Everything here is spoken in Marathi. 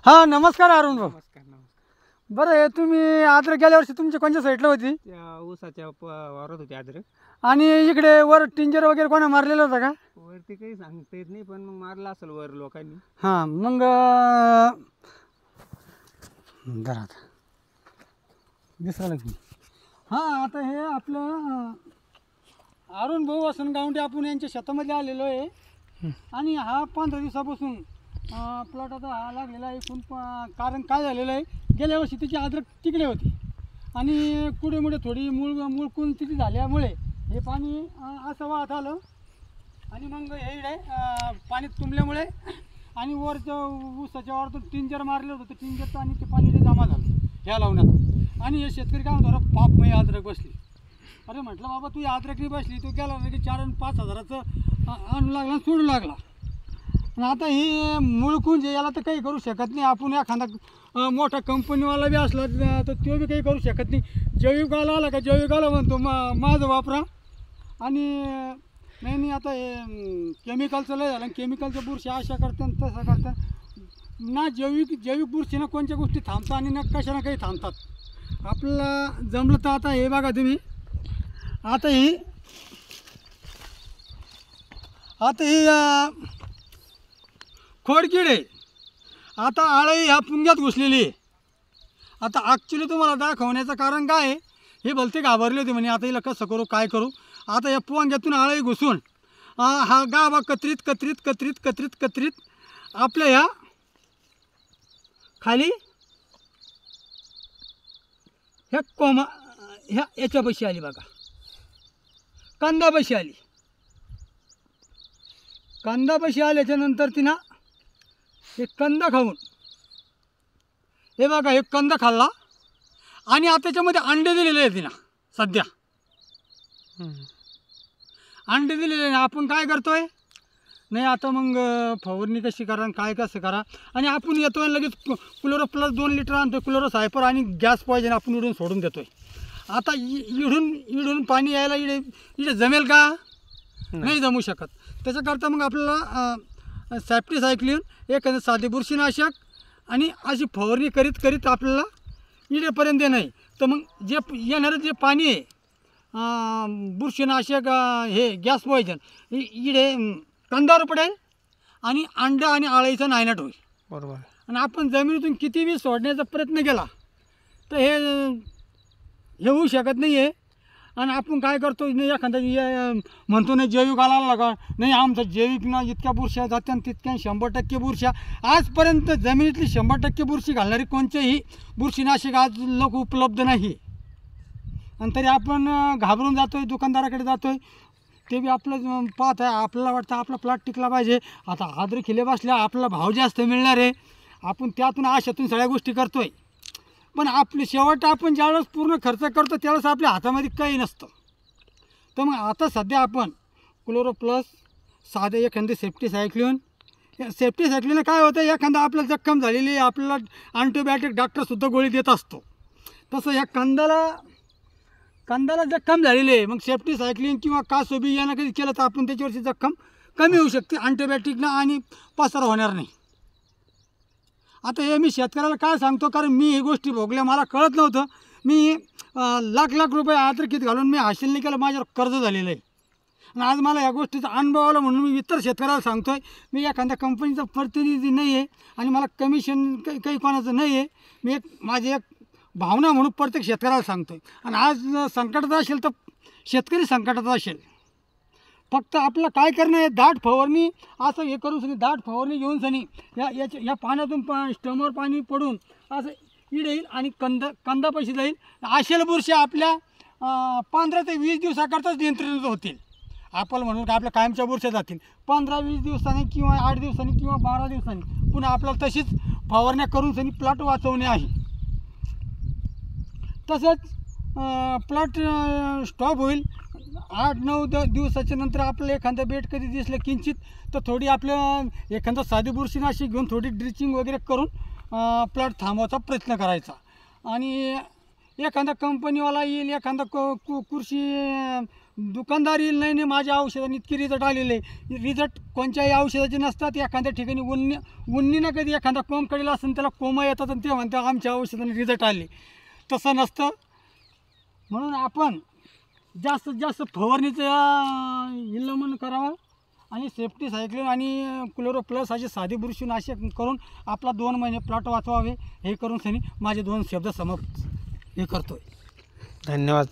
हां नमस्कार अरुण भाऊ. नमस्कार नमस्कार. बरं हे तुम्ही अद्रक गेल्या वर्षी तुमच्या कोणत्या साईडला होती त्या ऊसाच्या वावरात होते अद्रक. आणि इकडे वर टिंजर वगैरे कोणा मारलेलं होतं का? वरती काही सांगता येत नाही, पण मग मारला असेल वर लोकांनी. हां मग धरा दिसायला हां आता हे आपलं अरुण भाऊ वसनगावंडे आपण यांच्या शेतामध्ये आलेलो आहे. आणि हा 15 दिवसापासून प्लॉट आता हा लागलेला आहे. एकूण कारण काय झालेलं आहे, गेल्या वर्षी तिची अद्रक तिकडे होती आणि कुठे थोडी मूळकून तिथे झाल्यामुळे हे पाणी असं वाहत आलं आणि मग हे इकडे पाणी तुंबल्यामुळे आणि वरचं ऊसाच्या वरतून टिंजर मारलं होतं, ते टिंजरचं आणि ते पाणी ते जमा झालं ह्या लावण्यात. आणि हे शेतकरी काय म्हणतो, पाप मग अद्रक बसली. अरे म्हटलं बाबा तू अद्रक नाही बसली, तो गेला की 4 आणि 5 हजाराचं आणू लागला, सोडू लागला. आणि आता ही मुळकून जे याला तर काही करू शकत नाही आपण. एखादा मोठा कंपनीवाला बी असला तर तो बी काही करू शकत नाही. जैविकवाला आला का जैविकवाला म्हणतो माझं वापरा. आणि नाही आता हे केमिकलचं लय झालं. केमिकलच्या बुरशी अशा करतात तसं करतात ना. जैविक बुरशी ना कोणत्या गोष्टी थांबतात आणि ना कशा ना काही थांबतात. आपल्याला जमलं तर आता हे बघा तुम्ही, आता ही खोडकीड आहे. आता आळी ह्या पुंग्यात घुसलेली आहे. आता ॲक्च्युली तुम्हाला दाखवण्याचं कारण काय आहे, हे भलते घाबरले होते म्हणे आता हिला कसं करू काय करू. आता या पुंग्यातून आळी घुसून हा गाभा कत्रीत आपल्या ह्या खाली ह्या याच्यापाशी आली बघा, कंदापाशी आली. कंदापाशी आल्याच्यानंतर तिनं हे कंद खाऊन, हे बघा हे कंद खाल्ला आणि आता त्याच्यामध्ये अंडे दिलेले आहेत तिनं. सध्या अंडे दिलेले आहे. आपण काय करतोय, नाही आता मग फवारणी कशी करा काय कसं करा. आणि आपण येतोय लगेच क्लोरो प्लस 2 लिटर आणतोय, क्लोरो सायपर आणि गॅस पॉयझन आपण इडून सोडून देतोय. आता इडून पाणी यायला इडे जमेल का? नाही जमू शकत. त्याच्याकरता मग आपल्याला सॅप्टिसायक्लिन एखादं साधे बुरशीनाशक आणि अशी फवारणी करीत आपल्याला इडेपर्यंत नाही. तर मग जे येणारं जे पाणी आहे बुरशीनाशक हे गॅस पॉयझन इडे कंदावर पडेल आणि अंडा आणि आळीचा नायनाट होईल. बरोबर. आणि आपण जमिनीतून किती बी सोडण्याचा प्रयत्न केला तर हे होऊ शकत नाही आहे. आणि आपण काय करतो, नाही एखादा म्हणतो नाही जैविक आला का, नाही आमचं जैविक ना इतक्या बुरश्या जात्या तितक्या 100% बुरश्या. आजपर्यंत जमिनीतली 100% बुरशी घालणारी कोणतेही बुरशीनाशक आज लोक उपलब्ध नाही. आणि तरी आपण घाबरून जातो आहे, दुकानदाराकडे जातो आहे. ते बी आपलं पाहत आहे, आपल्याला वाटतं आपला प्लॉट टिकला पाहिजे. आता अद्रक खिले बसल्या आपल्याला भाव जास्त मिळणार आहे, आपण त्यातून आशातून सगळ्या गोष्टी करतो आहे. पण आपली शेवट आपण ज्यावेळेस पूर्ण खर्च करतो त्यावेळेस आपल्या हातामध्ये काही नसतं. तर मग आता सध्या आपण क्लोरो प्लस साधे एखादे सेफ्टिसायक्लिन काय होतं, एखादा आपल्याला जखम झालेली आहे आपल्याला अँटीबायोटिक डॉक्टरसुद्धा गोळी देत असतो. तसं या कंदाला जखम झालेली आहे, मग सेफ्टिसायक्लिन किंवा कासोबी यानं कधी केलं तर आपण त्याच्यावरची जखम कमी होऊ शकते अँटीबायोटिकनं आणि पसार होणार नाही. आता हे मी शेतकऱ्याला काय सांगतो, कारण मी ही गोष्टी भोगल्या, मला कळत नव्हतं. मी लाख रुपये अद्रकीत घालून मी हासिल नाही केलं, माझ्यावर कर्ज झालेलं आहे. आणि आज मला या गोष्टीचा अनुभव आला म्हणून मी इतर शेतकऱ्याला सांगतो आहे. मी एखाद्या कंपनीचा प्रतिनिधी नाही आहे आणि मला कमिशन काही कोणाचं नाही आहे. मी माझी एक भावना म्हणून प्रत्येक शेतकऱ्याला सांगतो आहे. आणि आज संकटात असेल तर शेतकरी संकटात असेल, फक्त आपलं काय करणं आहे, दाट फवारणी असं हे करून सनी दाट फवारणी घेऊन सनी या पाण्यातून स्टमवर पाणी पडून असं इड येईल आणि कंदापाशी जाईल. असेल बुरशी आपल्या 15 ते 20 दिवसाकरताच नियंत्रित होतील. आपण म्हणून का आपल्या कायमच्या बुरश्या जातील 15-20 दिवसांनी किंवा 8 दिवसांनी किंवा 12 दिवसांनी. पुन्हा आपल्याला तशीच फवारण्या करून सनी प्लॉट वाचवणे आहे. तसंच प्लॉट स्टॉप होईल 8-9 दिवसाच्या नंतर. आपलं एखादं बेट कधी दिसलं किंचित तर थोडी आपलं एखादं साधी बुरशीनाशक घेऊन थोडी ड्रिचिंग वगैरे करून प्लॉट थांबवायचा प्रयत्न करायचा. आणि एखादा कंपनीवाला येईल, एखादा कृषी दुकानदार येईल, नाही नाही माझ्या औषधाने इतकी रिझल्ट आलेले. रिझल्ट कोणत्याही औषधाचे नसतात. एखाद्या ठिकाणी उन्नीनं कधी एखादा कोंब कडेल असेल त्याला कोंब येतात आणि ते म्हणतात आमच्या औषधाने रिझल्ट आले. तसं नसतं. म्हणून आपण जास्तीत जास्त फवारणीचं इल्लमन करावं आणि सेफ्टी सायक्लिन आणि क्लोरो प्लस असे साधी बुरशीनाशक करून आपला 2 महिने प्लॉट वाचवावे. हे करून सनी माझे 2 शब्द समाप्त हे करतोय. धन्यवाद.